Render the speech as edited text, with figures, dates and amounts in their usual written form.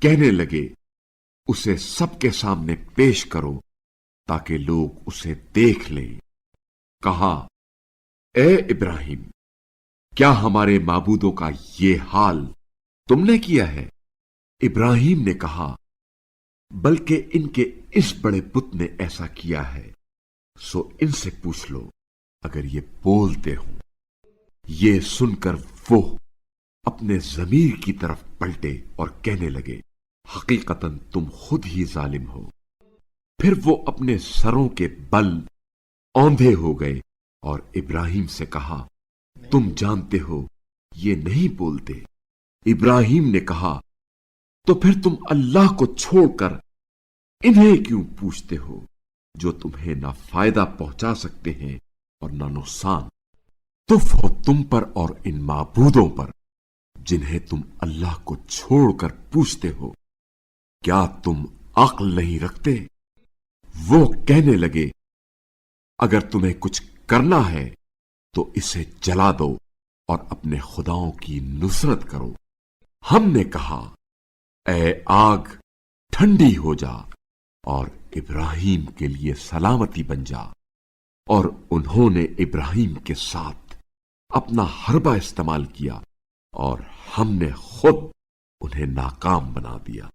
کہنے لگے اسے سب کے سامنے پیش کرو تاکہ لوگ اسے دیکھ لیں۔ کہا اے ابراہیم، کیا ہمارے معبودوں کا یہ حال تم نے کیا ہے؟ ابراہیم نے کہا بلکہ ان کے اس بڑے بت نے ایسا کیا ہے، سو ان سے پوچھ لو اگر یہ بولتے ہوں۔ یہ سن کر وہ اپنے ضمیر کی طرف پلٹے اور کہنے لگے حقیقتاً تم خود ہی ظالم ہو۔ پھر وہ اپنے سروں کے بل اوندھے ہو گئے اور ابراہیم سے کہا تم جانتے ہو یہ نہیں بولتے۔ ابراہیم نے کہا تو پھر تم اللہ کو چھوڑ کر انہیں کیوں پوچھتے ہو جو تمہیں نہ فائدہ پہنچا سکتے ہیں اور نہ نقصان؟ تف ہو تم پر اور ان معبودوں پر جنہیں تم اللہ کو چھوڑ کر پوچھتے ہو، کیا تم عقل نہیں رکھتے؟ وہ کہنے لگے اگر تمہیں کچھ کرنا ہے تو اسے جلا دو اور اپنے خداؤں کی نصرت کرو۔ ہم نے کہا اے آگ ٹھنڈی ہو جا اور ابراہیم کے لیے سلامتی بن جا، اور انہوں نے ابراہیم کے ساتھ اپنا حربہ استعمال کیا اور ہم نے خود انہیں ناکام بنا دیا۔